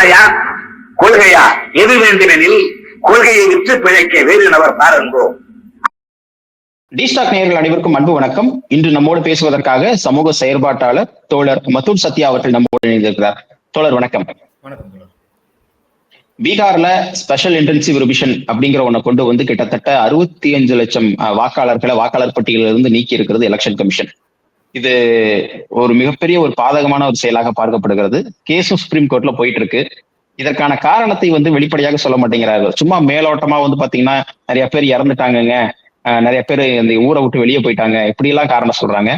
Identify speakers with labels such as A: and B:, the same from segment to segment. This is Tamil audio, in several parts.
A: ஆணையா கொள்கையா எது வேண்டுமெனில் கொள்கையை விற்று பிழைக்க வேறு நபர் பாருங்கோ.
B: டிஸ்டாக் நேயர்கள் அனைவருக்கும் அன்பு வணக்கம். இன்று நம்மோடு பேசுவதற்காக சமூக செயற்பாட்டாளர் தோழர் மத்தூர் சத்யா அவர்கள் நம்மோடு இணைந்திருக்கிறார். தோழர் வணக்கம்.
C: வணக்கம்.
B: பீகார்ல ஸ்பெஷல் இன்டென்சிவ் ரிவிஷன் அப்படிங்கிற ஒண்ணை கொண்டு வந்து கிட்டத்தட்ட 65 லட்சம் வாக்காளர்களை வாக்காளர் பட்டியலில் இருந்து நீக்கி இருக்கிறது எலெக்ஷன் கமிஷன். இது ஒரு மிகப்பெரிய ஒரு பாதகமான ஒரு செயலாக பார்க்கப்படுகிறது. கேஸும் சுப்ரீம் கோர்ட்ல போயிட்டு இருக்கு. இதற்கான காரணத்தை வந்து வெளிப்படையாக சொல்ல மாட்டேங்கிறார்கள். சும்மா மேலோட்டமா வந்து பாத்தீங்கன்னா நிறைய பேர் இறந்துட்டாங்கங்க, நிறைய பேர் இந்த ஊரை விட்டு வெளியே போயிட்டாங்க, இப்படி எல்லாம் காரணம் சொல்றாங்க.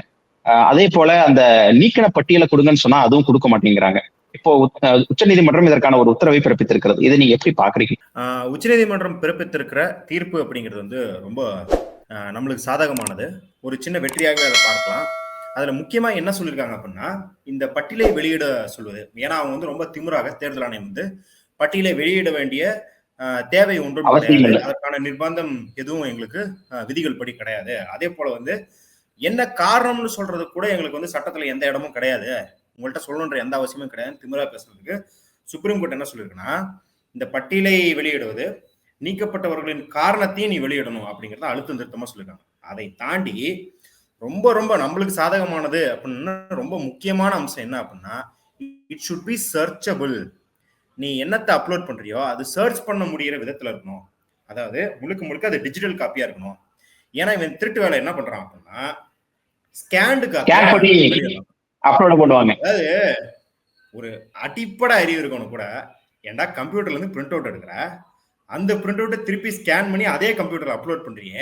B: அதே போல அந்த நீக்கின பட்டியலை கொடுங்கன்னு சொன்னா அதுவும் கொடுக்க மாட்டேங்கிறாங்க. இப்போ உச்சநீதிமன்றம் இதற்கான ஒரு உத்தரவை பிறப்பித்திருக்கிறது. இதை நீங்க எப்படி பாக்குறீங்க?
C: உச்சநீதிமன்றம் பிறப்பித்திருக்கிற தீர்ப்பு அப்படிங்கிறது வந்து ரொம்ப நம்மளுக்கு சாதகமானது. ஒரு சின்ன வெற்றியாக அதை பார்க்கலாம். அதுல முக்கியமா என்ன சொல்லியிருக்காங்க அப்படின்னா, இந்த பட்டியலை வெளியிட சொல்வது. ஏன்னா அவங்க வந்து ரொம்ப திமிராக தேர்தல் ஆணையம் வந்து பட்டியலை வெளியிட வேண்டிய தேவை ஒன்றும் கிடையாது, அதற்கான நிர்பந்தம் எதுவும் எங்களுக்கு விதிகள் படி கிடையாது. அதே போல வந்து என்ன காரணம்னு சொல்றது கூட எங்களுக்கு வந்து சட்டத்துல எந்த இடமும் கிடையாது, உங்கள்கிட்ட சொல்லணுன்ற எந்த அவசியமும் கிடையாது திமிரா பேசுறதுக்கு சுப்ரீம் கோர்ட் என்ன சொல்லியிருக்குன்னா, இந்த பட்டியலை வெளியிடுவது நீக்கப்பட்டவர்களின் காரணத்தையும் நீ வெளியிடணும் அப்படிங்கிறத அழுத்தம் திருத்தமா சொல்லியிருக்காங்க. அதை தாண்டி ரொம்ப ரொம்ப நம்மளுக்கு சாதகமானது அப்படின்னா ரொம்ப முக்கியமான அம்சம் என்ன அப்படின்னா, இட் ஷுட் பி சர்ச்சபிள். நீ என்னத்தை அப்லோட் பண்றியோ அது சர்ச் பண்ண முடிகிற விதத்துல இருக்கணும். அதாவது முழுக்க முழுக்க அது டிஜிட்டல் காப்பியா இருக்கணும். ஏன்னா இவன் திருட்டு வேலை என்ன பண்றான் அப்படின்னா, ஸ்கேன்டு காப்பி
B: அப்லோட் பண்ணுவாங்க.
C: அதாவது ஒரு அடிப்படை அறிவு இருக்கணும் கூட, ஏன்டா கம்ப்யூட்டர்ல இருந்து பிரிண்ட் அவுட் எடுக்கிற, அந்த பிரிண்ட் அவுட்டை திருப்பி ஸ்கேன் பண்ணி அதே கம்ப்யூட்டர்ல அப்லோட் பண்றீங்க,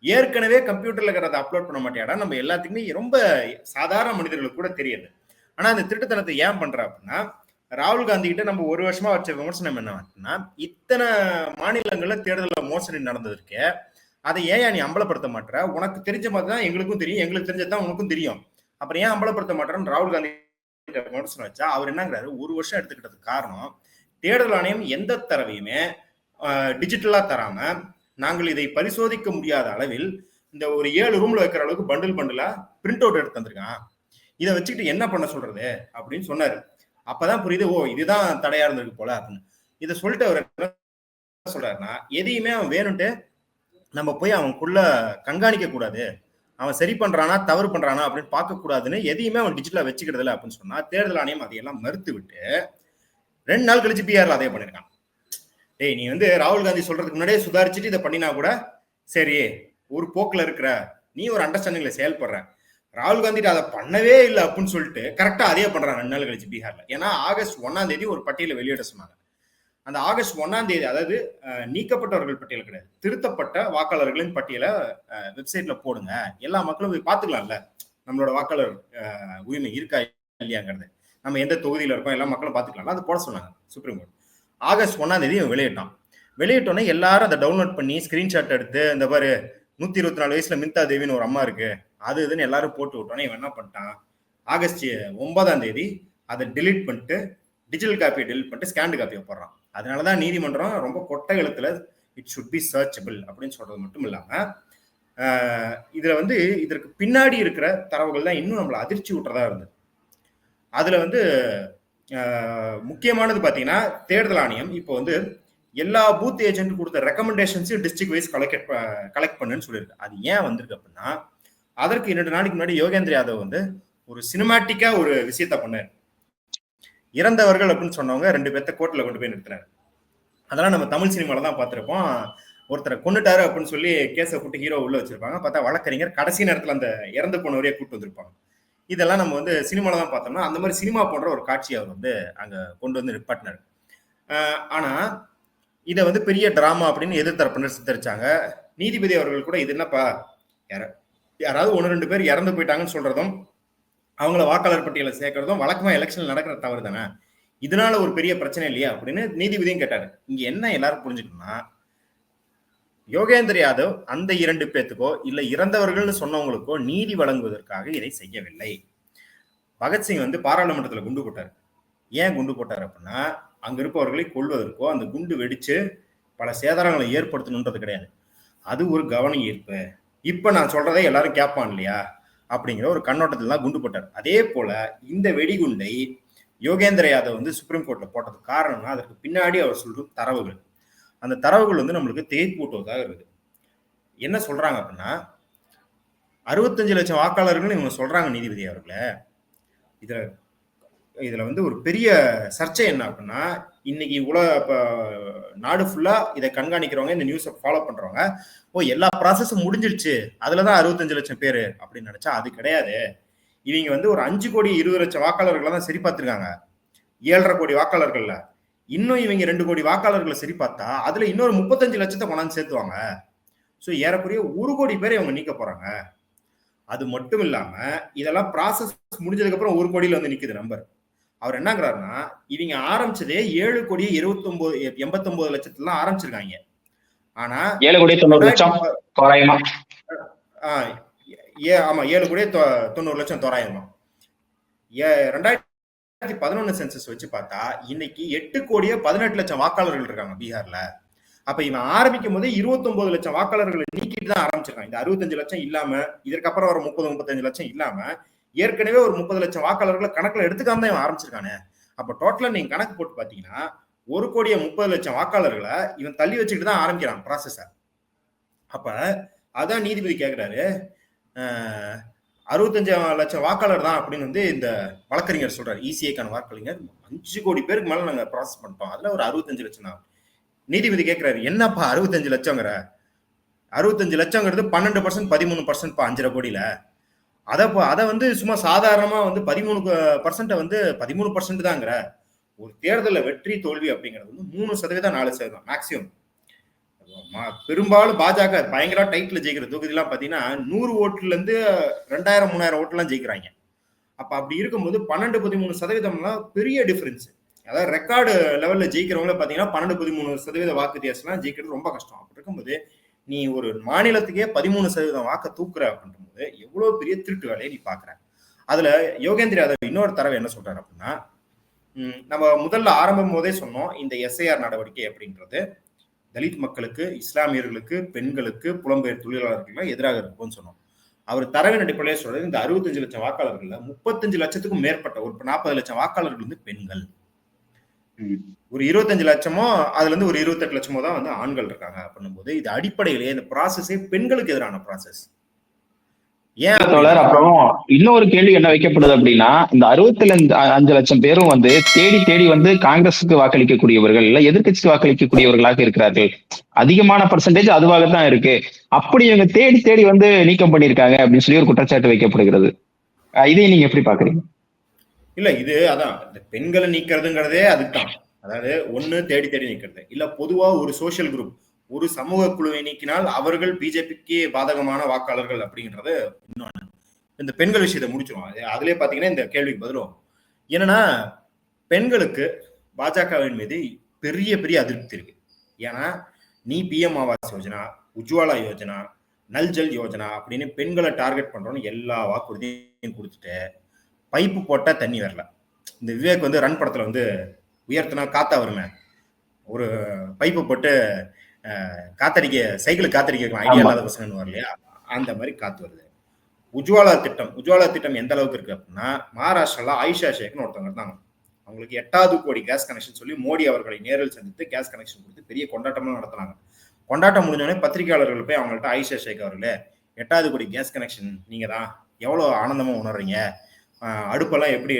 C: ஏற்கனவே கம்ப்யூட்டர்ல இருக்கிறத அப்லோட் பண்ண மாட்டியாடா? நம்ம எல்லாத்துக்குமே ரொம்ப சாதாரண மனிதர்களுக்கு கூட தெரியுது. ஆனா அந்த திருட்டுத்தனத்தை ஏன் பண்ற அப்படின்னா, ராகுல் காந்தி கிட்ட நம்ம ஒரு வருஷமா வச்ச விமர்சனம் என்ன அப்படின்னா, இத்தனை மாநிலங்கள்ல தேர்தலில் மோசடி நடந்ததற்கு அதை ஏன் நீ அம்பலப்படுத்த மாட்டேற? உனக்கு தெரிஞ்ச மாதிரி தான் எங்களுக்கும் தெரியும், எங்களுக்கு தெரிஞ்சதான் உனக்கும் தெரியும், அப்புறம் ஏன் அம்பலப்படுத்த மாட்டேன்னு ராகுல் காந்தி விமர்சனம் வச்சா அவர் என்னங்கிறாரு, ஒரு வருஷம் எடுத்துக்கிட்டதுக்கு காரணம் தேர்தல் ஆணையம் எந்த தரவையுமே டிஜிட்டலா தராம நாங்கள் இதை பரிசோதிக்க முடியாத அளவில் இந்த ஒரு 7 ரூம்ல வைக்கிற அளவுக்கு பண்டில் பண்டிலா பிரிண்ட் அவுட் எடுத்து தந்திருக்கான், இதை வச்சுக்கிட்டு என்ன பண்ண சொல்றது அப்படின்னு சொன்னாரு. அப்பதான் புரியுது, ஓ இதுதான் தடையா இருந்திருக்கு போல அப்படின்னு. இதை சொல்லிட்டு அவர் என்ன சொல்றாருன்னா, எதையுமே அவன் வேணும்ட்டு நம்ம போய் அவனுக்குள்ள கண்காணிக்க கூடாது, அவன் சரி பண்றானா தவறு பண்றானா அப்படின்னு பார்க்க கூடாதுன்னு எதையுமே அவன் டிஜிட்டலா வச்சுக்கிறது இல்லை அப்படின்னு சொன்னா, தேர்தல் ஆணையம் அதையெல்லாம் மறுத்து விட்டு 2 நாள் கழிச்சு பிஆர்ல அதே பண்ணிருக்கான். டேய் நீ வந்து ராகுல் காந்தி சொல்றதுக்கு முன்னாடியே சுதாரிச்சுட்டு இதை பண்ணினா கூட சரி, ஒரு போக்குல இருக்கிற நீ ஒரு அண்டர்ஸ்டாண்டிங்ல செயல்படுற, ராகுல் காந்தி அதை பண்ணவே இல்லை அப்படின்னு சொல்லிட்டு கரெக்டா அதே பண்றாங்க 2 நாள் கழிச்சு பீகார்ல. ஏன்னா ஆகஸ்ட் 1ஆம் தேதி ஒரு பட்டியலை வெளியிட சொன்னாங்க. அந்த ஆகஸ்ட் 1ஆம் தேதி, அதாவது நீக்கப்பட்டவர்கள் பட்டியல் கிடையாது, திருத்தப்பட்ட வாக்காளர்களின் பட்டியலை வெப்சைட்ல போடுங்க, எல்லா மக்களும் போய் பார்த்துக்கலாம்ல நம்மளோட வாக்காளர் உரிமை இருக்கா இல்லையாங்கிறது, நம்ம எந்த தொகுதியில இருக்கோம் எல்லா மக்களும் பார்த்துக்கலாம், அது போட சொன்னாங்க சுப்ரீம் கோர்ட். ஆகஸ்ட் 1ஆம் தேதி வெளியிட்டான். வெளியிட்டோன்னே எல்லாரும் அதை டவுன்லோட் பண்ணி ஸ்கிரீன்ஷாட் எடுத்து, இந்த பாரு 124 வயசுல மின்தா தேவின்னு ஒரு அம்மா இருக்கு அது இதுன்னு எல்லாரும் போட்டு விட்டோன்னே இவன் என்ன பண்ணிட்டான், ஆகஸ்ட் 9ஆம் தேதி அதை டிலீட் பண்ணிட்டு டிஜிட்டல் காப்பியை டிலீட் பண்ணிட்டு ஸ்கேண்டு காப்பியை போடுறான். அதனாலதான் நீதிமன்றம் ரொம்ப கொட்டை எழுத்துல இட் ஷுட் பி சர்ச்சபிள் அப்படின்னு சொல்றது மட்டும் இல்லாம, இதுல வந்து இதற்கு பின்னாடி இருக்கிற தரவுகள் தான் இன்னும் நம்மளை அதிர்ச்சி விட்டுறதா இருந்தது. அதுல வந்து முக்கியமானது பாத்தீங்கன்னா, தேர்தல் ஆணையம் இப்போ வந்து எல்லா பூத் ஏஜென்ட் கொடுத்த ரெக்கமெண்டேஷன்ஸையும் டிஸ்ட்ரிக்ட் வைஸ் கலெக்ட் பண்ணுன்னு சொல்லியிருக்கு. அது ஏன் வந்திருக்கு அப்படின்னா, அதற்கு 2 நாளைக்கு முன்னாடி யோகேந்திர யாதவ் வந்து ஒரு சினிமாட்டிக்கா ஒரு விஷயத்த பண்ணாரு. இறந்தவர்கள் அப்படின்னு சொன்னவங்க 2 பேர்த்த கோர்ட்ல கொண்டு போய் நிறுத்தினாரு. அதெல்லாம் நம்ம தமிழ் சினிமால தான் பார்த்திருப்போம். ஒருத்தரை கொண்டுட்டாரு அப்படின்னு சொல்லி கேஸை கூட்டு ஹீரோ உள்ள வச்சிருப்பாங்க, பார்த்தா வழக்கறிஞர் கடைசி நேரத்துல அந்த இறந்து போனவரையே கூட்டு வந்திருப்பாங்க. இதெல்லாம் நம்ம வந்து சினிமால தான் பார்த்தோம்னா, அந்த மாதிரி சினிமா போன்ற ஒரு காட்சி அவர் வந்து அங்க கொண்டு வந்து நிப்பாட்டினார். ஆனா இதை வந்து பெரிய டிராமா அப்படின்னு எதிர்த்தரப்பினர் சித்தரிச்சாங்க. நீதிபதி அவர்கள் கூட இது என்னப்பா, யாராவது 1-2 பேர் இறந்து போயிட்டாங்கன்னு சொல்றதும் அவங்கள வாக்காளர் பட்டியலை சேர்க்கறதும் வழக்கமா எலெக்ஷன்ல நடக்கிற தவறு தானே, இதனால ஒரு பெரிய பிரச்சனை இல்லையா அப்படின்னு நீதிபதியும் கேட்டாரு. இங்க என்ன எல்லாரும் புரிஞ்சுக்கணும்னா, யோகேந்திர யாதவ் அந்த 2 பேத்துக்கோ இல்ல இறந்தவர்கள்னு சொன்னவங்களுக்கோ நீதி வழங்குவதற்காக இதை செய்யவில்லை. பகத்சிங் வந்து பாராளுமன்றத்துல குண்டு போட்டார். ஏன் குண்டு போட்டார் அப்படின்னா, அங்க இருப்பவர்களை கொல்வதற்கோ அந்த குண்டு வெடிச்சு பல சேதாரங்களை ஏற்படுத்தணுன்றது கிடையாது, அது ஒரு கவன ஈர்ப்பு, இப்ப நான் சொல்றதை எல்லாரும் கேட்பான் இல்லையா அப்படிங்கிற ஒரு கண்ணோட்டத்தில் தான் குண்டு போட்டார். அதே போல இந்த வெடிகுண்டை யோகேந்திர யாதவ் வந்து சுப்ரீம் கோர்ட்ல போட்டதுக்கு காரணம்னா அதற்கு பின்னாடி அவர் சொல்ற தரவுகள். அந்த தரவுகள் வந்து நம்மளுக்கு தேய்ப்பூட்டுவதாக இருக்குது. என்ன சொல்றாங்க அப்படின்னா 65 லட்சம் வாக்காளர்கள் இவங்க சொல்றாங்க நீதிபதி அவர்களே. இதுல இதுல வந்து ஒரு பெரிய சர்ச்சை என்ன அப்படின்னா, இன்னைக்கு நாடு ஃபுல்லா இதை கண்காணிக்கிறவங்க, இந்த நியூஸை ஃபாலோ பண்றவங்க, எல்லா ப்ராசஸும் முடிஞ்சிருச்சு, அதுலதான் 65 லட்சம் பேரு அப்படின்னு நினைச்சா அது கிடையாது. இவங்க வந்து ஒரு 5 கோடி 20 லட்சம் வாக்காளர்களை தான் சரி பார்த்திருக்காங்க. 7.5 கோடி வாக்காளர்கள்ல இன்னும் இவங்க 2 கோடி வாக்காளர்களை சரி பார்த்தா அதுல இன்னொரு 35 லட்சத்தை கொண்டாந்து சேர்த்துவாங்க. ஸோ ஏறக்குறைய 1 கோடி பேரை இவங்க நீக்க போறாங்க. அது மட்டும் இல்லாம இதெல்லாம் ப்ராசஸ் முடிஞ்சதுக்கு அப்புறம் 1 கோடியில வந்து நிக்குது நம்பர். அவர் என்னங்கிறாருன்னா, இவங்க ஆரம்பிச்சதே 7 கோடி 89 லட்சத்துல ஆரம்பிச்சிருக்காங்க. ஆனா
B: 7 கோடி 90 லட்சம் தோராயமா.
C: ஆமா 7 கோடி 90 லட்சம் தோராயமா. 2011 சென்சஸ் வச்சு பார்த்தா இன்னைக்கு 8 கோடியே 18 லட்சம் வாக்காளர்கள் இருக்காங்க பீகார்ல. அப்ப இவன் ஆரம்பிக்கும் போதே 29 லட்சம் வாக்காளர்களை நீக்கிட்டு தான் ஆரம்பிச்சிருக்கான். இந்த 65 லட்சம் இல்லாம, இதற்கப்புறம் வர 30-35 லட்சம் இல்லாம ஏற்கனவே ஒரு 30 லட்சம் வாக்காளர்களை கணக்குல எடுத்துக்காம தான் இவன் ஆரம்பிச்சிருக்கானே. அப்ப டோட்டலா நீங்க கணக்கு போட்டு பாத்தீங்கன்னா 1 கோடியே 30 லட்சம் வாக்காளர்களை இவன் தள்ளி வச்சுக்கிட்டு தான் ஆரம்பிக்கிறான் ப்ராசஸ. அப்ப அதான் நீதிபதி கேட்கிறாரு, 65 லட்சம் வாக்காளர் தான் அப்படின்னு வந்து இந்த வழக்கறிஞர் சொல்றாரு. இசிஐக்கான வழக்கறிஞர் 5 கோடி பேருக்கு மேல நாங்க ப்ராசஸ் பண்ணிட்டோம், அதுல ஒரு 65 லட்சம் தான். நீதிபதி கேட்கிறாரு, என்னப்பா 65 லட்சங்கிற? 65 லட்சங்கிறது 12%, 13% 5.5 கோடியில. அதை வந்து சும்மா சாதாரணமா வந்து 13% வந்து 13% தாங்கிற. ஒரு தேர்தலில் வெற்றி தோல்வி அப்படிங்கிறது வந்து 3% 4% மேக்சிமம். பெரும்பாலும் பாஜக பயங்கர டைட்ல ஜெயிக்கிற தொகுதியெல்லாம் பாத்தீங்கன்னா 100 ஓட்டுல இருந்து 2000 3000 ஓட்டுலாம் ஜெயிக்கிறாங்க. அப்ப அப்படி இருக்கும்போது 12-13% பெரிய டிஃபரன்ஸ். அதாவது ரெக்கார்டு லெவல்ல ஜெயிக்கிறவங்கள பாத்தீங்கன்னா 12-13% வாக்கு வித்தியாசம்லாம் ஜெயிக்கிறது ரொம்ப கஷ்டம். அப்படி இருக்கும்போது நீ ஒரு மாநிலத்துக்கே 13% வாக்க தூக்குற அப்படின்றது எவ்வளவு பெரிய திருட்டு வேலையை நீ பாக்குற. அதுல யோகேந்திர யாதவ் இன்னொரு தடவை என்ன சொல்றாரு அப்படின்னா, நம்ம முதல்ல ஆரம்பம் போதே சொன்னோம், இந்த எஸ்ஐஆர் நடவடிக்கை அப்படின்றது தலித் மக்களுக்கு, இஸ்லாமியர்களுக்கு, பெண்களுக்கு, புலம்பெயர் தொழிலாளர்களுக்கு எதிராக இருக்கும்னு சொன்னோம். அவர் தரவின் அடிப்படையில் சொல்றது, இந்த 65 லட்சம் வாக்காளர்கள்ல 35 லட்சத்துக்கும் மேற்பட்ட ஒரு 40 லட்சம் வாக்காளர்கள் வந்து பெண்கள், ஒரு 25 லட்சமோ அதுல இருந்து ஒரு 28 லட்சமோ தான் வந்து ஆண்கள் இருக்காங்க. அப்படின்னும் போது இது அடிப்படையிலேயே இந்த ப்ராசஸே பெண்களுக்கு எதிரான ப்ராசஸ்.
B: அப்புறம் இன்னொரு கேள்வி என்ன வைக்கப்படுது அப்படின்னா, இந்த 65 லட்சம் பேரும் வந்து தேடி தேடி வந்து காங்கிரஸுக்கு வாக்களிக்கக்கூடியவர்கள் இல்ல எதிர்கட்சிக்கு வாக்களிக்கக்கூடியவர்களாக இருக்கிறார்கள். அதிகமான பர்சன்டேஜ் அதுவாகத்தான் இருக்கு. அப்படி இவங்க தேடி தேடி வந்து நீக்கம் பண்ணியிருக்காங்க அப்படின்னு சொல்லி ஒரு குற்றச்சாட்டு வைக்கப்படுகிறது. இதை நீங்க எப்படி பாக்குறீங்க?
C: இல்ல இது அதான் இந்த பெண்களை நீக்கிறதுங்கிறதே அதுதான். அதாவது ஒண்ணு தேடி தேடி நீக்கிறது, இல்ல பொதுவா ஒரு சோசியல் குரூப், ஒரு சமூக குழுவை நீக்கினால் அவர்கள் பிஜேபிக்கு பாதகமான வாக்காளர்கள் அப்படிங்கிறது இன்னொன்னு. இந்த பெண்கள் விஷயத்தை முடிச்சிடும். அதுலயே பாத்தீங்கன்னா இந்த கேள்விக்கு பதிலும் என்னன்னா, பெண்களுக்கு பாஜகவின் மீது பெரிய பெரிய அதிருப்தி இருக்கு. ஏன்னா நீ பிஎம் ஆவாஸ் யோஜனா, உஜ்வாலா யோஜனா, நல் ஜல் யோஜனா அப்படின்னு பெண்களை டார்கெட் பண்றோம்னு எல்லா வாக்குறுதியும் கொடுத்துட்டு பைப்பு போட்டா தண்ணி வரல. இந்த விவேக் வந்து ரன் படத்துல வந்து உயர்த்தினா காத்தா வருமே, ஒரு பைப்பு போட்டு காத்தடிக்க சைக்கிள் காத்தடிக்க ஐடியா இல்லாத பசங்க இல்லையா, அந்த மாதிரி காத்து வருது. உஜ்வாலா திட்டம் எந்த அளவுக்கு இருக்கு அப்படின்னா, மகாராஷ்டிரால ஆயிஷா ஷேக்னு ஒருத்தவங்க இருந்தாங்க. அவங்களுக்கு 8வது கோடி கேஸ் கனெக்ஷன் சொல்லி மோடி அவர்களை நேரில் சந்தித்து கேஸ் கனெக்ஷன் கொடுத்து பெரிய கொண்டாட்டம்லாம் நடத்தினாங்க. கொண்டாட்டம் முடிஞ்சோடனே பத்திரிகையாளர்கள் போய் அவங்கள்ட்ட ஆயிஷா ஷேக் அவர்களே, 8வது கோடி கேஸ் கனெக்ஷன் நீங்க தான், எவ்வளவு ஆனந்தமா உணர்றீங்க, அடுப்பெல்லாம் எப்படி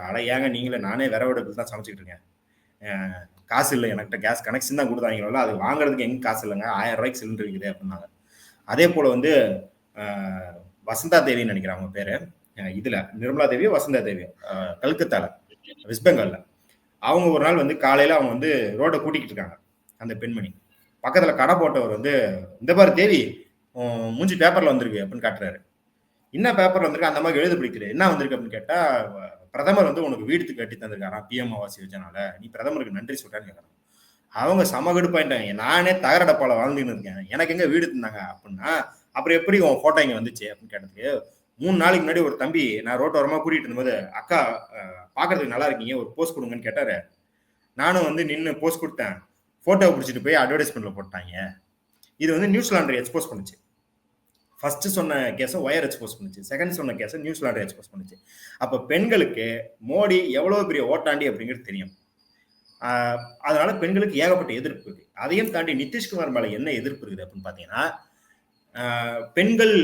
C: அட ஏங்க நீங்களே, நானே விறவடுப்பு தான் சமைச்சிக்கிட்டு இருக்கேன், காசு இல்லை என்கிட்ட, கேஸ் கனெக்ஷன் தான் கொடுத்தாங்களோ அது வாங்குறதுக்கு எங்க காசு இல்லைங்க, 1000 ரூபாய்க்கு சிலிண்டர் இருக்குது அப்படின்னாங்க. அதே போல வந்து வசந்தா தேவின்னு நினைக்கிறேன் அவங்க பேரு, இதுல நிர்மலா தேவியோ வசந்தா தேவியோ, கல்கத்தால வெஸ்ட் பெங்கால்ல, அவங்க ஒரு நாள் வந்து காலையில அவங்க வந்து ரோட்டை கூட்டிக்கிட்டு இருக்காங்க. அந்த பெண்மணி பக்கத்துல கடை போட்டவர் வந்து, இந்த பாரு தேவி மூஞ்சி பேப்பர்ல வந்திருக்கு அப்படின்னு காட்டுறாரு. என்ன பேப்பர்ல வந்திருக்கு, அந்த மாதிரி எழுத பிடிக்கிறது, என்ன வந்திருக்கு அப்படின்னு கேட்டா, பிரதமர் வந்து உனக்கு வீடு கட்டி தந்திருக்காரா பிஎம் ஆவாஸ் யோஜனால, நீ பிரதமருக்கு நன்றி சொல்றான்னு கேட்கறாங்க. அவங்க சமகடுப்பாயிட்டாங்க, நானே தகர டப்பால வாழ்ந்துன்னு இருக்கேன், எனக்கு எங்க வீடு தந்தாங்க அப்படின்னா, அப்புறம் எப்படி உன் போட்டோ இங்க வந்துச்சு அப்படின்னு கேட்டதுக்கு, 3 நாளைக்கு முன்னாடி ஒரு தம்பி நான் ரோட்டோரமா கூட்டிட்டு இருந்தபோது, அக்கா பாக்குறதுக்கு நல்லா இருக்கீங்க ஒரு போஸ்ட் கொடுங்கன்னு கேட்டாரு. நானும் வந்து நின்று போஸ்ட் கொடுத்தேன், போட்டோ பிடிச்சிட்டு போய் அட்வர்டைஸ்மெண்ட்ல போட்டாங்க. இது வந்து நியூஸ் லாண்டரி எக்ஸ்போஸ் பண்ணுச்சு. ஃபர்ஸ்ட் சொன்ன கேஸை ஒயர் எக்ஸ்போஸ் பண்ணுச்சு, செகண்ட் சொன்ன கேஸை நியூசிலாண்டை எக்ஸ்போஸ் பண்ணுச்சு. அப்போ பெண்களுக்கு மோடி எவ்வளோ பெரிய ஓட்டாண்டி அப்படிங்கிறது தெரியும். அதனால பெண்களுக்கு ஏகப்பட்ட எதிர்ப்பு இருக்கு. அதையும் தாண்டி நிதிஷ்குமார் மேல என்ன எதிர்ப்பு இருக்குது அப்படின்னு பார்த்தீங்கன்னா, பெண்கள்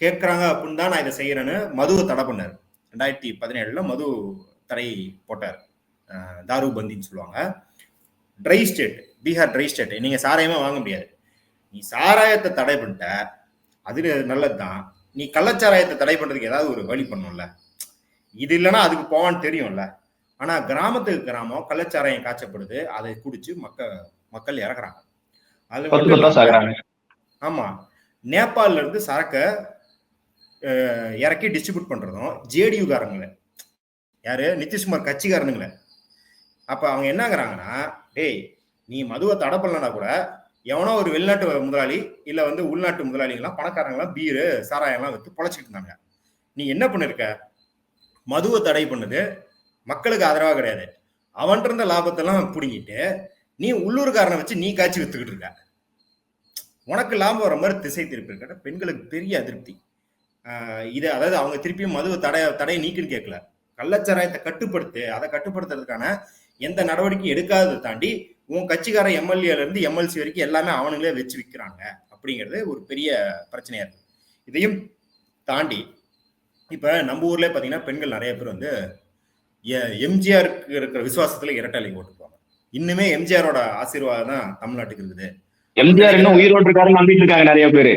C: கேட்குறாங்க அப்படின்னு தான் நான் இதை செய்யறேன்னு மதுவை தடை பண்ணார். 2017 மது தடை போட்டார், தாரு பந்தின்னு சொல்லுவாங்க. Tri state, Bihar tri state, நீங்க சாராயமே வாங்க முடியாது. நீ சாராயத்தை தடை பண்ணிட்ட, அது நல்லது தான். நீ கள்ளச்சாராயத்தை தடை பண்றதுக்கு ஏதாவது ஒரு வழி பண்ணும்ல. இது இல்லைன்னா அதுக்கு போவான்னு தெரியும்ல. ஆனா கிராமத்துக்கு கிராமம் கள்ளச்சாராயம் காய்ச்சப்படுது, அதை குடிச்சு மக்கள் இறக்குறாங்க. அது ஆமா, நேபாளில இருந்து சரக்க இறக்கி டிஸ்ட்ரிபியூட் பண்றதும் ஜேடியு காரங்கள, யாரு, நிதிஷ்குமார் கட்சிக்காரனுங்கள. அப்ப அவங்க என்னங்கிறாங்கன்னா, டேய் நீ மதுவை தடை பண்ணலனா கூட எவனோ ஒரு வெளிநாட்டு முதலாளி இல்ல வந்து உள்நாட்டு முதலாளிகள்லாம் பணக்காரங்களாம் பீரு சாராயம்லாம் வித்து பொழைச்சிட்டு இருந்தாங்க. நீ என்ன பண்ணிருக்க, மதுவை தடை பண்ணுது மக்களுக்கு ஆதரவா கிடையாது, அவன் இருந்த லாபத்தெல்லாம் பிடிங்கிட்டு நீ உள்ளூர்காரனை வச்சு நீ காய்ச்சி வித்துக்கிட்டு இருக்க, உனக்கு லாபம் வர மாதிரி திசை திருப்பி இருக்க. பெண்களுக்கு பெரிய அதிருப்தி. இது அதாவது அவங்க திருப்பியும் மதுவை தடையை நீக்குன்னு கேட்கல, கள்ளச்சாராயத்தை கட்டுப்படுத்து, அதை கட்டுப்படுத்துறதுக்கான எந்த நடவடிக்கையும் எடுக்காததை தாண்டி உன் கட்சிக்கார எம்எல்ஏல இருந்து எம்எல்சி வரைக்கும் எல்லாமே அவனுங்களே வச்சு விற்கிறாங்க அப்படிங்கிறது ஒரு பெரிய பிரச்சனையா இருக்கு. இதையும் தாண்டி இப்ப நம்ம ஊர்ல பாத்தீங்கன்னா பெண்கள் நிறைய பேர் வந்து எம்ஜிஆருக்கு இருக்கிற விசுவாசத்துல இரட்டலை ஓட்டுப்பாங்க. இன்னுமே எம்ஜிஆரோட ஆசீர்வாதம் தான் தமிழ்நாட்டுக்கு இருக்குது.
B: எம்ஜிஆர் இன்னும் உயிரோடு இருக்காரு நம்பிட்டு இருக்காங்க நிறைய பேரு.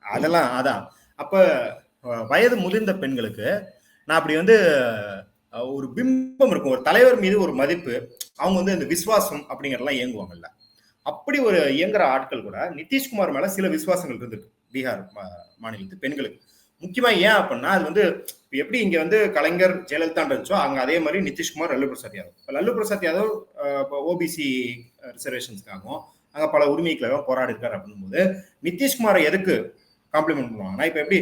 C: அதெல்லாம் அதான். அப்ப வயது முதிர்ந்த பெண்களுக்கு நான் அப்படி வந்து ஒரு பிம்பம் இருக்கும், ஒரு தலைவர் மீது ஒரு மதிப்பு, அவங்க வந்து இந்த விசுவாசம் அப்படிங்கறதெல்லாம் இயங்குவாங்கல்ல. அப்படி ஒரு இயங்குற ஆட்கள் கூட நிதிஷ்குமார் மேல சில விசுவாசங்கள் இருந்திருக்கு பீகார் மாநிலத்து பெண்களுக்கு. முக்கியமா ஏன் அப்படின்னா, அது வந்து எப்படி இங்க வந்து கலைஞர் ஜெயலலிதா இருந்துச்சோ அங்க அதே மாதிரி நிதிஷ்குமார், லல்லு பிரசாத் யாதவ். லல்லு பிரசாத் யாதவ் ஓபிசி ரிசர்வேஷன்ஸ்க்காகவும் அங்க பல உரிமைக்காக போராடி இருக்காரு அப்படின்னும் போது நிதிஷ்குமாரை எதுக்கு காம்ப்ளிமெண்ட் பண்ணுவாங்கன்னா, இப்ப எப்படி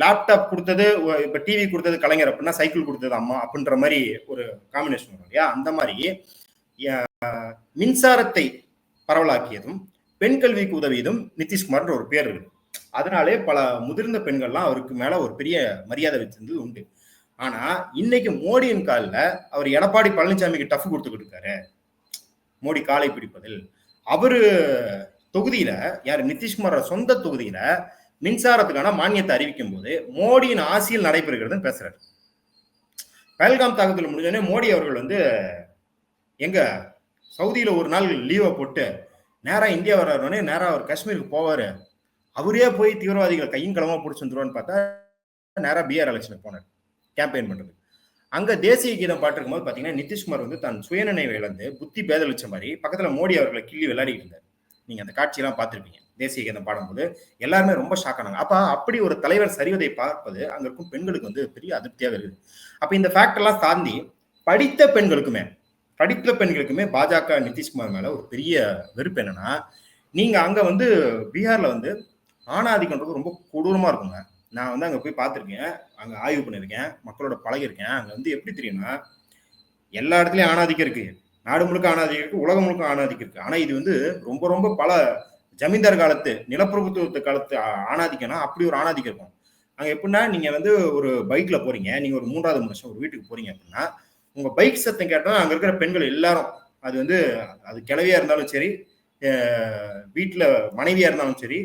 C: லேப்டாப் கொடுத்தது, இப்ப டிவி கொடுத்தது கலைஞர் அப்படின்னா சைக்கிள் கொடுத்தது அம்மா அப்படின்ற மாதிரி ஒரு காம்பினேஷன் வரும் இல்லையா. அந்த மாதிரி மின்சாரத்தை பரவலாக்கியதும் பெண் கல்விக்கு உதவியதும் நிதிஷ்குமார்ன்ற ஒரு பேர் இருக்கு. அதனாலே பல முதிர்ந்த பெண்கள்லாம் அவருக்கு மேல ஒரு பெரிய மரியாதை வச்சிருந்தது உண்டு. ஆனா இன்னைக்கு மோடியின் காலில் அவர் எடப்பாடி பழனிசாமிக்கு டஃப் கொடுத்துக்கிட்டு இருக்காரு, மோடி காலை பிடிப்பதில். அவரு தொகுதியில, யார், நிதிஷ்குமாரோட சொந்த தொகுதியில மின்சாரத்துக்கான மானியத்தை அறிவிக்கும் போது மோடியின் ஆட்சியில் நடைபெறுகிறதுன்னு பேசுறாரு. பஹல்காம் தாக்குதல் முடிஞ்சோடனே மோடி அவர்கள் வந்து எங்க சவுதியில ஒரு நாள் லீவை போட்டு நேரா இந்தியா வர்றோடனே நேரா அவர் காஷ்மீருக்கு போவாரு, அவரே போய் தீவிரவாதிகளை கையும் களமா பிடிச்சி வந்துருவான்னு பார்த்தா நேரா பிஆர் எலெக்ஷனுக்கு போனார் கேம்பெயின் பண்றது. அங்க தேசிய கீதம் பாட்டுருக்கும் போது பாத்தீங்கன்னா நிதிஷ்குமார் வந்து தன் சுயநினைவை இழந்து புத்தி பேதளிச்ச மாதிரி பக்கத்துல மோடி அவர்களை கிள்ளி விளையாடிட்டு இருந்தார். நீங்க அந்த காட்சியெல்லாம் பார்த்திருப்பீங்க. தேசிய கீதம் பாடும்போது எல்லாருமே ரொம்ப ஷாக் ஆனாங்க. அப்ப அப்படி ஒரு தலைவர் சரிவதை பார்ப்பது அங்க இருக்கும் பெண்களுக்கு வந்து பெரிய அதிருப்தியாக இருக்குது. அப்ப இந்த ஃபேக்ட் எல்லாம் தாண்டி படித்த பெண்களுக்குமே பாஜக நிதிஷ்குமார் மேல ஒரு பெரிய வெறுப்பு என்னன்னா, நீங்க அங்க வந்து பீகார்ல வந்து ஆணாதிக்கன்றது ரொம்ப கொடூரமா இருக்குங்க. நான் வந்து அங்க போய் பார்த்திருக்கேன், அங்க ஆய்வு பண்ணிருக்கேன், மக்களோட பழகிருக்கேன். அங்க வந்து எப்படி தெரியும்னா, எல்லா இடத்துலயும் ஆணாதிக்கம் இருக்கு, நாடு முழுக்க ஆணாதிக்கம் இருக்கு, உலகம் முழுக்க ஆணாதிக்கம் இருக்கு. ஆனா இது வந்து ரொம்ப ரொம்ப பல ஜமீன்தார் காலத்து நிலப்பிரபுத்துவ காலத்து ஆணாதிக்கம்னா அப்படி ஒரு ஆணாதிக்கம் இருக்கும். அங்க எப்படின்னா, நீங்க வந்து ஒரு பைக்ல போறீங்க, நீங்க ஒரு 3வது மனுஷன் ஒரு வீட்டுக்கு போறீங்க அப்படின்னா, உங்க பைக் சத்தம் கேட்டா அங்க இருக்கிற பெண்கள் எல்லாரும், அது வந்து அது கிழவியா இருந்தாலும் சரி, வீட்டுல மனைவியா இருந்தாலும் சரி,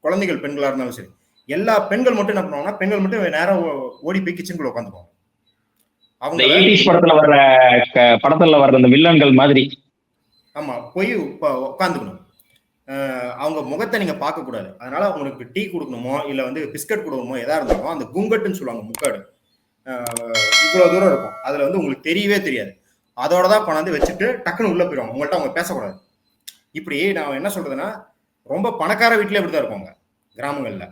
C: குழந்தைகள் பெண்களா இருந்தாலும் சரி, எல்லா பெண்கள் மட்டும் என்ன பண்ணுவாங்கன்னா, பெண்கள் மட்டும் நேரம் ஓடி போய் கிச்சனுக்குள்ள உட்காந்துக்குவாங்க.
B: அவங்க படத்துல வர்ற அந்த வில்லன்கள் மாதிரி.
C: ஆமா, போய் உட்காந்துக்கணும். அவங்க முகத்தை நீங்க பார்க்க கூடாது. அதனால அவங்களுக்கு டீ கொடுக்கணுமோ இல்ல வந்து பிஸ்கட் கொடுக்கணுமோ எதா இருந்தாலும் அந்த குங்கட்டுன்னு சொல்லுவாங்க, முக்காடு இவ்வளவு தூரம் இருக்கும், அதுல வந்து உங்களுக்கு தெரியவே தெரியாது. அதோட தான் கொண்டாந்து வச்சுட்டு டக்குன்னு உள்ள போயிடுவாங்க. உங்கள்கிட்ட அவங்க பேசக்கூடாது. இப்படி நான் என்ன சொல்றதுன்னா, ரொம்ப பணக்கார வீட்டுல இப்படிதான் இருப்பாங்க கிராமங்கள்ல.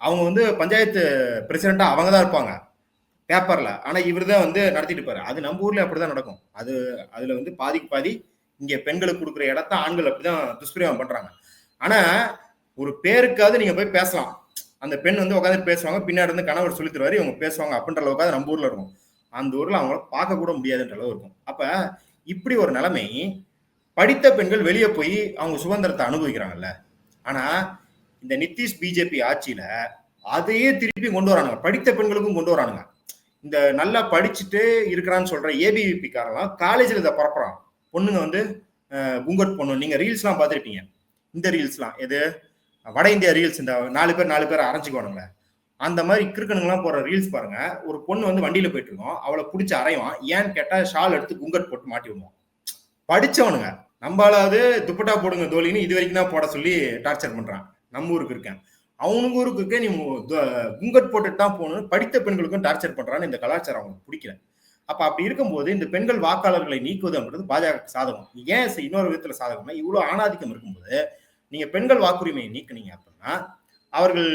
C: அவங்க வந்து பஞ்சாயத்து பிரசிடண்டா அவங்க தான் இருப்பாங்க பேப்பர்ல, ஆனா இவர் தான் வந்து நடத்திட்டு இருப்பாரு. அது நம்ம ஊர்ல அப்படிதான் நடக்கும். அதுல வந்து பாதிக்கு பாதி இங்க பெண்களுக்கு கொடுக்குற இடத்த ஆண்கள் அப்படிதான் துஷ்பிரயோகம் பண்றாங்க. ஆனா ஒரு பேருக்காவது நீங்க போய் பேசலாம், அந்த பெண் வந்து உட்காந்து பேசுவாங்க, பின்னாடி இருந்து கணவர் சொல்லி தருவாரு, இவங்க பேசுவாங்க அப்படின்ற அளவுக்காவது நம்ம ஊர்ல இருக்கும். அந்த ஊர்ல அவங்கள பார்க்க கூட முடியாதுன்ற அளவு இருக்கும். அப்ப இப்படி ஒரு நிலைமை, படித்த பெண்கள் வெளியே போய் அவங்க சுதந்திரத்தை அனுபவிக்கிறாங்கல்ல. ஆனா இந்த நிதிஷ் பிஜேபி ஆட்சியில அதையே திருப்பி கொண்டு வரானுங்க, படித்த பெண்களுக்கும் கொண்டு வரானுங்க. இந்த நல்லா படிச்சுட்டு இருக்கிறான்னு சொல்ற ஏபிவிபி காரெல்லாம் காலேஜ்ல இதை பரப்புறான். பொண்ணுங்க வந்து குங்கட் பொண்ணு, நீங்க ரீல்ஸ் எல்லாம் பார்த்துருப்பீங்க. இந்த ரீல்ஸ்லாம் எது வட இந்தியா ரீல்ஸ், இந்த 4 பேர் அரைஞ்சிக்கோனுங்களே, அந்த மாதிரி கிறுக்கணுங்களாம் போற ரீல்ஸ் பாருங்க. ஒரு பொண்ணு வந்து வண்டியில போயிட்டு இருக்கோம், அவளை பிடிச்சி அரைவான். ஏன்னு கேட்டா ஷால் எடுத்து குங்கட் போட்டு மாட்டி விடுவோம். படிச்சவனுங்க நம்மளாவது துப்பட்டா போடுங்க தோழின்னு இது வரைக்கும் தான் போட சொல்லி டார்ச்சர் பண்றான். நம்ம ஊருக்கு இருக்கேன், அவனுக்கு ஊருக்கு இருக்க நீ குங்கட் போட்டுட்டு தான் போகணும், படித்த பெண்களுக்கும் டார்ச்சர் பண்றான்னு இந்த கலாச்சாரம் அவங்களுக்கு பிடிக்கல. அப்ப அப்படி இருக்கும்போது இந்த பெண்கள் வாக்காளர்களை நீக்குவது அப்படின்றது பாஜக சாதகம். ஏன் இன்னொரு விதத்துல சாதகம்னா, இவ்வளவு ஆணாதிக்கம் இருக்கும்போது நீங்க பெண்கள் வாக்குரிமையை நீக்குனீங்க அப்படின்னா அவர்கள்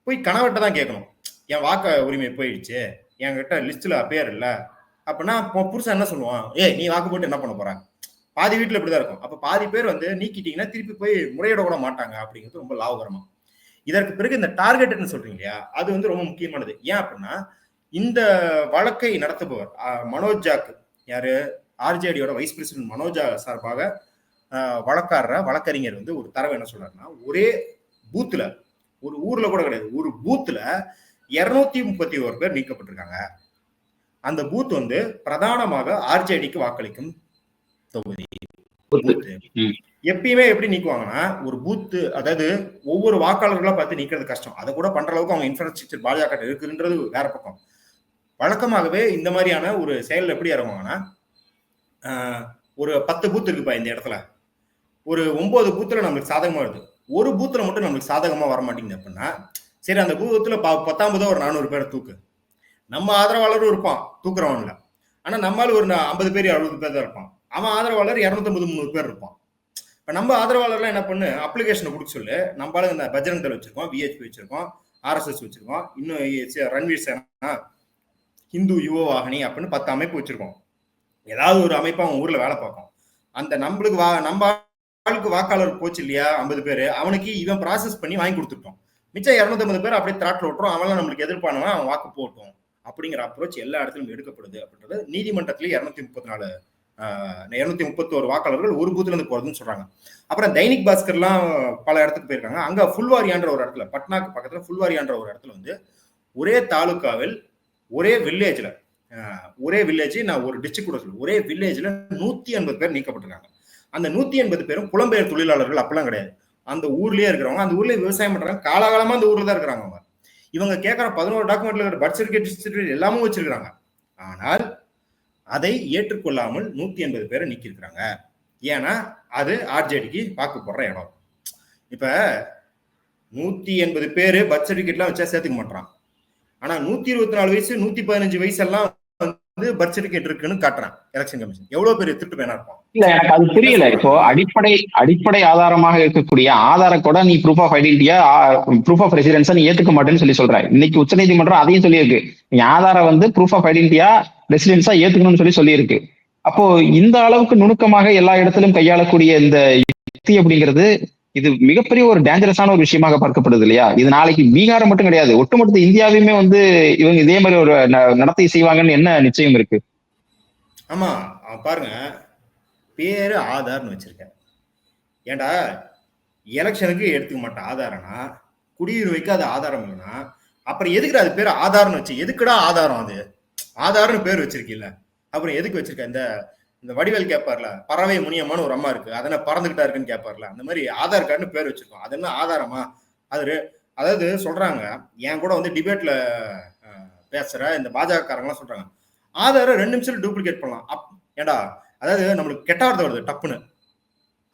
C: போய் கணவர்கிட்ட தான் கேட்கணும், என் வாக்கு உரிமை போயிடுச்சு, என்கிட்ட லிஸ்ட்ல பேர் இல்லை அப்படின்னா புருஷன் என்ன சொல்லுவான், நீ வாக்கு போட்டு என்ன பண்ண போற? பாதி வீட்டுல இப்படிதான் இருக்கும். அப்ப பாதி பேர் வந்து நீக்கிட்டீங்கன்னா திருப்பி போய் முறையிட கூட மாட்டாங்க அப்படிங்கிறது ரொம்ப லாபகரமா. இதற்கு பிறகு இந்த டார்கெட்னு சொல்றீங்க இல்லையா, அது வந்து ரொம்ப முக்கியமானது. ஏன் அப்படின்னா இந்த வழக்கை நடத்துபவர் மனோஜ் ஜாக், யாரு ஆர்ஜேடியோட வைஸ் பிரசிடென்ட் மனோஜ் சார்பாக வழக்கறிஞர் வந்து ஒரு தரவு என்ன சொல்றாருன்னா, ஒரே பூத்துல, ஒரு ஊர்ல கூட கிடையாது, ஒரு பூத்துல 231 பேர் நீக்கப்பட்டிருக்காங்க. அந்த பூத் வந்து பிரதானமாக ஆர்ஜேடிக்கு வாக்களிக்கும் தொகுதி. எப்பயுமே எப்படி நீக்குவாங்கன்னா, ஒரு பூத்து, அதாவது ஒவ்வொரு வாக்காளர்களா பார்த்து நீக்கிறது கஷ்டம். அதை கூட பண்ற அளவுக்கு அவங்க இன்ஃப்ராஸ்ட்ரக்சர் பாஜக இருக்குன்றது வேற பக்கம். வழக்கமாகவே இந்த மாதிரியான ஒரு செயல் எப்படி இறங்குவாங்கன்னா, ஒரு 10 பூத் இருக்குப்பா இந்த இடத்துல, ஒரு 9 பூத்துல நம்மளுக்கு சாதகமா வருது, ஒரு பூத்துல மட்டும் நம்மளுக்கு சாதகமா வர மாட்டேங்குது அப்படின்னா, சரி அந்த பூத்துல 19 ஒரு 400 பேரை தூக்கு. நம்ம ஆதரவாளரும் இருப்பான் தூக்குறவன்ல, ஆனா நம்மளால ஒரு 50 பேர் 60 பேர் தான் இருப்பான். அவன் ஆதரவாளர் 250-300 பேர் இருப்பான். இப்ப நம்ம ஆதரவாளர்லாம் என்ன பண்ணு, அப்ளிகேஷனை கொடுக்க சொல்லு. நம்மளால இந்த பஜ்ரங் தள் வச்சிருக்கோம், விஹெச்பி வச்சிருக்கோம், RSS வச்சிருக்கோம், இன்னும் ரன்வீர் சேனா, ஹிந்து யுவ வாகினி அப்படின்னு 10 அமைப்பு வச்சிருக்கோம். ஏதாவது ஒரு அமைப்பு அவன் ஊர்ல வேலை பார்க்கும். அந்த நம்மளுக்கு நம்ம ஆளுக்கு வாக்காளர் போச்சு இல்லையா 50 பேர், அவனுக்கு இவன் ப்ராசஸ் பண்ணி வாங்கி கொடுத்துட்டோம். மிச்சம் 250 பேர் அப்படியே திராட்டில் விட்டுரும், அவன்லாம் நம்மளுக்கு எதிர்ப்பானவன், அவன் வாக்கு போட்டோம் அப்படிங்கிற அப்ரோச் எல்லா இடத்துலையும் எடுக்கப்படுது அப்படின்றது நீதிமன்றத்திலேயே 231 வாக்காளர்கள் ஒரு பூத்துல இருந்து போறதுன்னு சொல்றாங்க. அப்புறம் தைனிக் பாஸ்கர்லாம் பல இடத்துக்கு போயிருக்காங்க. அங்க ஃபுல்வாரியான்ற ஒரு இடத்துல, பட்னாக்கு பக்கத்துல ஃபுல்வாரியான்ற ஒரு இடத்துல வந்து ஒரே தாலுக்காவில் ஒரே வில்லேஜ்ல, நான் ஒரு டிஸ்ட்ரிக்ட் கூட சொல்ல, ஒரே வில்லேஜ்ல 180 பேர் நீக்கப்பட்டிருக்காங்க. அந்த 180 பேரும் புலம்பெயர் தொழிலாளர்கள் அப்பெல்லாம் கிடையாது, அந்த ஊர்லயே இருக்கிறவங்க, அந்த ஊர்லயே விவசாயம் பண்றாங்க, காலகாலமா அந்த ஊர்ல தான் இருக்கிறாங்க. அவங்க இவங்க கேட்கற 11 டாக்குமெண்ட்ல இருக்கிற பர்த் சர்டிபிகேட் எல்லாமே வச்சிருக்காங்க. ஆனால் அதை ஏற்றுக்கொள்ளாமல் 180 பேரை நீக்கிருக்கிறாங்க. ஏன்னா அது ஆர்ஜேடிக்கு வாக்கு போடுற இடம். இப்ப 180 பேரு பர்த் சர்டிபிகேட்லாம் வச்சா சேர்த்துக்க மாட்டான். ஆனா 124 வயசு 115 வயசு எல்லாம் வந்து பர்த் சர்டிபிகேட் இருக்குன்னு காட்டுறான் எலெக்ஷன் கமிஷன். எவ்வளவு பேர் திருட்டு வேணா இருப்பான்.
B: இல்ல, எனக்கு அது புரியல. இப்போ அடிப்படை ஆதாரமாக இருக்கக்கூடிய ஆதார கூட நீ ப்ரூஃப் ஆஃப் ஐடென்டிட்டியா, ப்ரூஃப் ஆஃப் ரெசிடென்ஸா நீ ஏத்துக்க மாட்டேன்னு சொல்லி இன்னைக்கு உச்சநீதிமன்றம் அதையும் சொல்லியிருக்கு. நீ ஆதாரம் வந்து ப்ரூஃப் ஆஃப் ஐடென்டிட்டியா ரெசிடென்ஸா ஏத்துக்கணும்னு சொல்லியிருக்கு. அப்போ இந்த அளவுக்கு நுணுக்கமாக எல்லா இடத்திலும் கையாளக்கூடிய இந்த யுக்தி அப்படிங்கிறது இது மிகப்பெரிய ஒரு டேஞ்சரஸான ஒரு விஷயமாக பார்க்கப்படுது இல்லையா? இது நாளைக்கு பீகாரை மட்டும் கிடையாது, ஒட்டுமொத்த இந்தியாவையுமே வந்து இவங்க இதே மாதிரி ஒரு நடத்தை செய்வாங்கன்னு என்ன நிச்சயம் இருக்கு?
C: ஆமா பாருங்க, பேரு ஆதார்னு வச்சிருக்க. ஏண்டா எலெக்ஷனுக்கு எடுத்துக்க மாட்டேன் ஆதாரம்னா, குடியுரிமைக்கு அது ஆதாரம் இல்லைன்னா அப்புறம் எதுக்குடா அது பேர் ஆதார்னு வச்சு, எதுக்குடா ஆதாரம்? அது ஆதார்னு பேர் வச்சிருக்கீல்ல, அப்புறம் எதுக்கு வச்சிருக்க? இந்த வடிவேல் கேட்பார்ல, பறவை முனியமான ஒரு அம்மா இருக்கு, அதனை பறந்துகிட்டா இருக்குன்னு கேட்பார்ல, அந்த மாதிரி ஆதார் கார்டுன்னு பேர் வச்சிருக்கோம். அது என்ன ஆதாரமா? அதாவது சொல்றாங்க, என் கூட வந்து டிபேட்ல பேசுற இந்த பாஜக காரங்களாம் சொல்றாங்க, ஆதாரம் 2 நிமிஷத்துல டூப்ளிகேட் பண்ணலாம். ஏண்டா, அதாவது நம்மளுக்கு கெட்ட வார்த்தை வருது டப்புன்னு.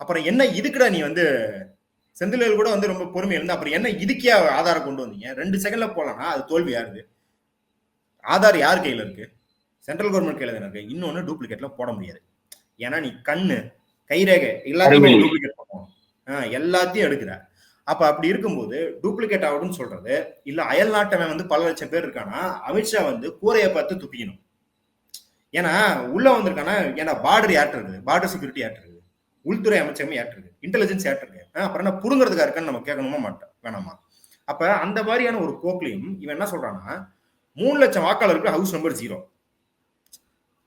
C: அப்புறம் என்ன இதுக்குடா நீ வந்து செந்தில் கூட வந்து ரொம்ப பொறுமை இருந்து, அப்புறம் என்ன இதுக்கே ஆதாரம் கொண்டு வந்தீங்க? 2 செகண்ட்ல போலாம்னா அது தோல்வி யாருது? ஆதார் யார் கையில இருக்கு? சென்ட்ரல் கவர்மெண்ட் கையில தான் இருக்கு. இன்னொன்னு டூப்ளிகேட்ல போட முடியாது. ஏன்னா நீ கண்ணு, கைரேகை எல்லாத்தையும் டூப்ளிகேட் பண்ணுவோம், எல்லாத்தையும் எடுக்கிற. அப்ப அப்படி இருக்கும்போது டூப்ளிகேட் ஆகுதுன்னு சொல்றது இல்ல. அயல் நாட்டவன் வந்து பல லட்சம் பேர் இருக்கானா, அமித்ஷா வந்து கூரையை பார்த்து துப்பிக்கணும். ஏன்னா உள்ள வந்திருக்கானா, ஏன்னா பார்டர் யார்ட்டு இருக்குது, பார்டர் செக்யூரிட்டி யார்ட்டு இருக்குது, உள்துறை அமைச்சகம் யார்ட்டு இருக்கு, இன்டெலிஜென்ஸ் யார்ட்டு இருக்கு, அப்புறம் என்ன புடுங்கிறதுக்கா இருக்கான்னு நம்ம கேட்கணுமா வேணாமா? அப்ப அந்த மாதிரியான ஒரு போக்கிலையும் இவன் என்ன சொல்றான்னா, 3 லட்சம் வாக்காளருக்கு ஹவுஸ் நம்பர் 0.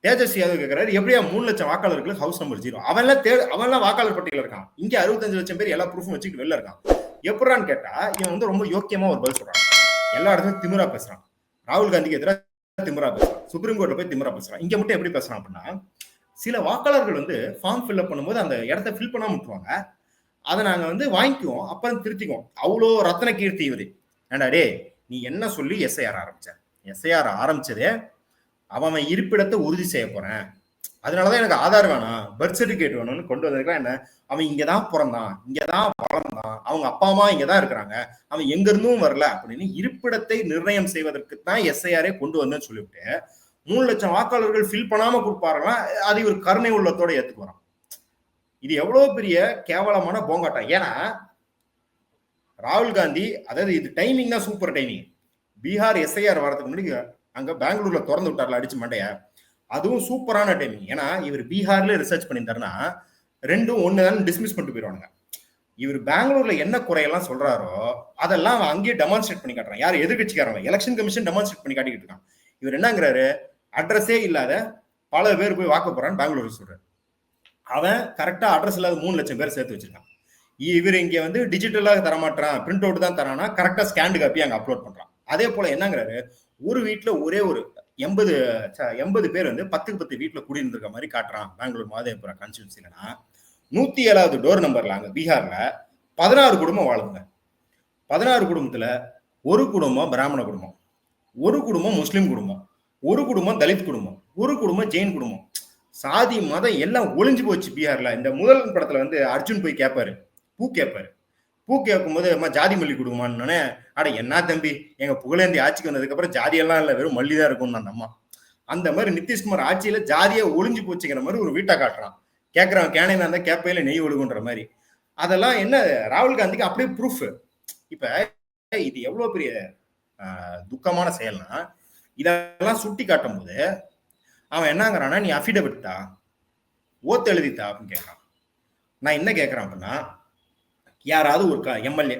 C: தேஜஸ்வி யாதவ் கேட்கிறாரு, எப்படியா 3 லட்சம் வாக்காளர்களுக்கு ஹவுஸ் நம்பர் 0? அவன்லாம் வாக்காளர் பட்டியல இருக்கான். இங்க 65 லட்சம் பேர் எல்லா ப்ரூஃபும் வச்சுக்கிட்டு வெளில இருக்கான். எப்படான்னு கேட்டா இவன் வந்து ரொம்ப யோக்கியமா ஒரு பதில் சொல்றான். எல்லா இடத்துலயும் திமிரா பேசுறான். ராகுல் காந்திக்கு எதிராக திமிரா பேசுறான். சுப்ரீம் கோர்ட்ல போய் திமிரா பேசுறான். இங்க மட்டும் எப்படி பேசுறான் அப்படின்னா, சில வாக்காளர்கள் வந்து ஃபார்ம் ஃபில்அப் பண்ணும்போது அந்த இடத்த ஃபில் பண்ணாம விட்டுருவாங்க. அதை நாங்க வந்து வாங்கிக்குவோம், அப்புறம் திருத்திக்குவோம். அவ்வளோ ரத்ன கீர்த்தி இவரு. ஏண்டா டே, நீ என்ன சொல்லி எஸ்ஐஆர் ஆரம்பிச்ச? எஸ்ஐஆர் ஆரம்பிச்சதே அவன் இருப்பிடத்தை உறுதி செய்ய போறேன், அதனாலதான் எனக்கு ஆதார் வேணாம், பர்த் சர்டிபிகேட் வேணும்னு கொண்டு வந்திருக்கலாம். என்ன, அவன் இங்கதான் பிறந்தான், இங்கதான் வளர்ந்தான், அவங்க அப்பா அம்மா இங்கதான் இருக்கிறாங்க, அவன் எங்க இருந்தும் வரல அப்படின்னு இருப்பிடத்தை நிர்ணயம் செய்வதற்கு தான் எஸ்ஐஆரே கொண்டு வந்தேன்னு சொல்லிவிட்டு 3 லட்சம் வாக்காளர்கள் ஃபில் பண்ணாம கொடுப்பாருன்னா அது இவர் கருணை உள்ளத்தோட ஏத்துக்கு வரான். இது எவ்வளவு பெரிய கேவலமான போங்காட்டம். ஏன்னா ராகுல் காந்தி, அதாவது இது டைமிங் தான் சூப்பர் டைமிங். பீகார் எஸ்ஐஆர் வரதுக்கு முன்னாடி அங்க பெங்களூர்ல திறந்து விட்டார்ல அடிச்சு மண்டைய, அதுவும் சூப்பரான டைமிங். ஏன்னா இவர் பீகார்ல ரிசர்ச் பண்ணியிருந்தாருன்னா 2 1 டிஸ்மிஸ் பண்ணிட்டு போயிடுவாங்க. இவர் பெங்களூர்ல என்ன குறையெல்லாம் சொல்றாரோ அதெல்லாம் அங்கேயே டெமான்ஸ்ட்ரேட் பண்ணி காட்டுறான். யார்? எதிர்கட்சிக்காரங்க. எலெக்ஷன் கமிஷன் டெமான்ஸ்ட்ரேட் பண்ணி காட்டிக்கிட்டு இருக்கான். இவர் என்னங்கிறாரு, அட்ரஸே இல்லாத பல பேர் போய் வாக்க போறான்னு பெங்களூர் சொல்றாரு. அவன் கரெக்டா அட்ரஸ் இல்லாத 3 லட்சம் பேர் சேர்த்து வச்சிருக்கான். இவர் இங்க வந்து டிஜிட்டலாக தரமாட்டான், பிரிண்ட் அவுட் தான் தரானா, கரெக்டா ஸ்கேன் காப்பி அங்க அப்லோட் பண்றான். அதே போல என்னங்கிறாரு, ஒரு வீட்டுல ஒரே ஒரு 80 பேர் வந்து 10க்கு 10 வீட்டுல குடியிருந்திருக்க மாதிரி காட்டுறான் பெங்களூர் மாதேபுரா கான்ஸ்டியூன்சிலனா. 107வது டோர் நம்பர்ல அங்க பீகார்ல 16 குடும்பம் வாழுதுங்க. 16 குடும்பத்துல ஒரு குடும்பம் பிராமண குடும்பம், ஒரு குடும்பம் முஸ்லிம் குடும்பம், ஒரு குடும்பம் தலித் குடும்பம், ஒரு குடும்பம் ஜெயின் குடும்பம். சாதி மதம் எல்லாம் ஒளிஞ்சு போச்சு பீகார்ல. இந்த முதல் படத்துல வந்து அர்ஜுன் போய் கேட்பாரு, பூ கேட்பாரு. பூ கேட்கும்போது அம்மா ஜாதி மல்லி கொடுக்குமான்னு, அட என்ன தம்பி, எங்க புகழேந்தி ஆட்சிக்கு வந்ததுக்கு அப்புறம் ஜாதியெல்லாம் இல்லை, வெறும் மல்லி தான் இருக்கும்னு அந்த அம்மா. அந்த மாதிரி நிதிஷ்குமார் ஆட்சியில ஜாதியை ஒளிஞ்சு போச்சுக்கிற மாதிரி ஒரு வீட்டை காட்டுறான். கேட்கறவன் கேனையில இருந்தா கேப்பையில நெய் ஒழுகுன்ற மாதிரி. அதெல்லாம் என்ன, ராகுல் காந்திக்கு அப்படியே ப்ரூஃப். இப்ப இது எவ்வளவு பெரிய துக்கமான செயல்னா, இதெல்லாம் சுட்டி காட்டும் போது அவன் என்னங்கிறான்னா, நீ அஃபிடவிட் தா, ஓத்து எழுதித்தா அப்படின்னு கேட்கறான். நான் என்ன கேட்கறேன் அப்படின்னா, யாராவது ஒரு எம்எல்ஏ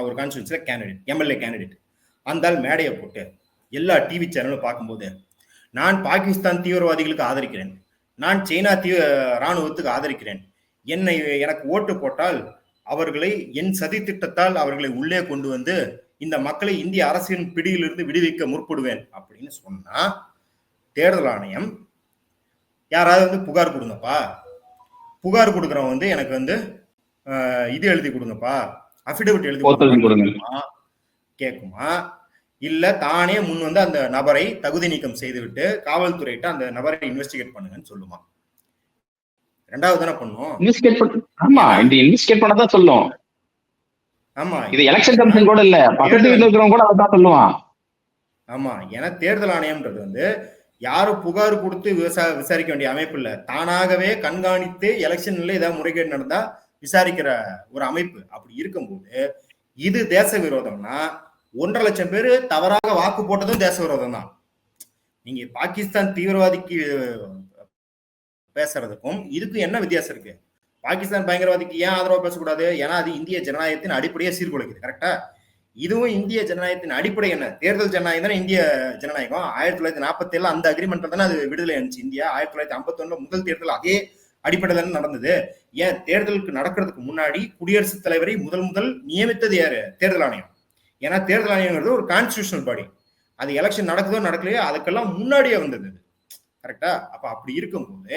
C: ஒரு கான்ஸ்டியூன்சில கேண்டிடேட், எம்எல்ஏ கேண்டிடேட் அந்த மேடையை போட்டு எல்லா டிவி சேனலும் பார்க்கும்போது, நான் பாகிஸ்தான் தீவிரவாதிகளுக்கு ஆதரிக்கிறேன், நான் சைனா ராணுவத்துக்கு ஆதரிக்கிறேன், எனக்கு ஓட்டு போட்டால் அவர்களை என் சதி திட்டத்தால் அவர்களை உள்ளே கொண்டு வந்து இந்த மக்களை இந்திய அரசின் பிடியிலிருந்து விடுவிக்க முற்படுவேன் அப்படின்னு சொன்னா, தேர்தல் ஆணையம் யாராவது வந்து புகார் கொடுங்கப்பா, புகார் கொடுக்குறவன் வந்து எனக்கு வந்து இது எழுதி கொடுங்கப்பா, அஃபிடவிட் எழுதி கொடுங்க கேட்குமா? இல்ல தானே முன் வந்து அந்த நபரை தகுதி நீக்கம் செய்துவிட்டு காவல்துறையிட்ட அந்த நபரை இன்வெஸ்டிகேட் பண்ணுங்கன்னு சொல்லுமா? 2வது தானே பண்ணும்.
B: ஆமா, இந்த இன்வெஸ்டிகேட் பண்ணதான் சொல்லும்.
C: ஆமா,
B: இது எலெக்ஷன் கமிஷன் கூட இல்ல, பக்கத்து வீட்டுல இருக்கிறவங்க கூட அதான் சொல்லுவான்.
C: ஆமா, ஏன்னா தேர்தல் ஆணையம்ன்றது வந்து யாரும் புகார் கொடுத்து விசாரிக்க வேண்டிய அமைப்பு இல்ல, தானாகவே கண்காணித்து எலெக்ஷன்ல ஏதாவது முறைகேடு நடந்தா விசாரிக்கிற ஒரு அமைப்பு. அப்படி இருக்கும்போது இது தேச விரோதம்னா 1.5 லட்சம் பேர் தவறாக வாக்கு போட்டதும் தேச விரோதம் தான். நீங்க பாகிஸ்தான் தீவிரவாதிக்கு பேசுறதுக்கும் இதுக்கும் என்ன வித்தியாசம் இருக்கு? பாகிஸ்தான் பயங்கரவாதிக்கு ஏன் ஆதரவா பேசக்கூடாது? ஏன்னா அது இந்திய ஜனநாயகத்தின் அடிப்படையை சீர்குலைக்குது. கரெக்டா? இதுவும் இந்திய ஜனநாயகத்தின் அடிப்படை என்ன? தேர்தல் ஜனநாயகம் தானே இந்திய ஜனநாயகம். 1947 அந்த அக்ரிமெண்ட் தானே அது விடுதலை அனுச்சு இந்தியா. 1951 முதல் தேர்தல் அதே அடிப்படையில நடந்தது. ஏன் தேர்தலுக்கு நடக்கிறதுக்கு முன்னாடி குடியரசுத் தலைவரை முதல் நியமித்தது யாரு? தேர்தல் ஆணையம். ஏன்னா தேர்தல் ஆணையங்கிறது ஒரு கான்ஸ்டிடியூஷனல் பாடி. அது எலெக்ஷன் நடக்குதோ நடக்கலையோ அதுக்கெல்லாம் முன்னாடியே வந்தது. கரெக்டா? அப்ப அப்படி இருக்கும்போது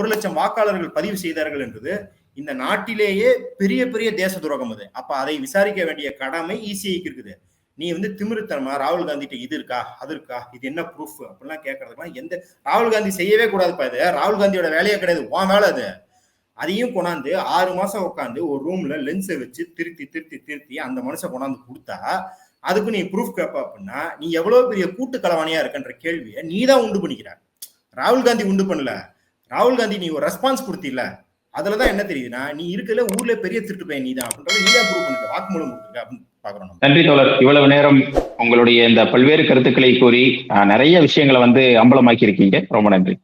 C: 1 லட்சம் வாக்காளர்கள் பதிவு செய்தார்கள் என்றது இந்த நாட்டிலேயே பெரிய பெரிய தேச துரோகம் அது. அப்ப அதை விசாரிக்க வேண்டிய கடமை இசிஐக்கு இருக்குது. நீ வந்து திமிருத்தனமா ராகுல் காந்திட்ட இது இருக்கா அது இருக்கா, இது என்ன ப்ரூஃப் அப்படிலாம் கேட்கறதுலாம் எந்த ராகுல் காந்தி செய்யவே கூடாதுப்பா. இது ராகுல் காந்தியோட வேலையே கிடையாது, உன் வேலை அது. அதையும் கொண்டாந்து 6 மாசம் உட்காந்து ஒரு ரூம்ல லென்ஸை வச்சு திருத்தி அந்த மனுஷன் கொண்டாந்து கொடுத்தா அதுக்கு நீ ப்ரூஃப் கேட்ப அப்படின்னா நீ எவ்வளவு பெரிய கூட்டு களவாணியா இருக்குன்ற கேள்வியை நீ தான் உண்டு பண்ணிக்கிற. ராகுல் காந்தி உண்டு பண்ணல. ராகுல் காந்தி நீ ஒரு ரெஸ்பான்ஸ் கொடுத்தில, அதுலதான் என்ன தெரியுதுன்னா நீ இருக்கல ஊர்ல பெரிய திருட்டு பையன் நீ தான் அப்படின்றத நீ தான் ப்ரூவ் பண்ணிக்க, வாக்குமூலம் கொடுத்துருக்க அப்படின்னு பாக்குறோம்.
B: நன்றி தோழர், இவ்வளவு நேரம் உங்களுடைய இந்த பல்வேறு கருத்துக்களை கூறி நிறைய விஷயங்களை வந்து அம்பலமாக்கி இருக்கீங்க. ரொம்ப நன்றி.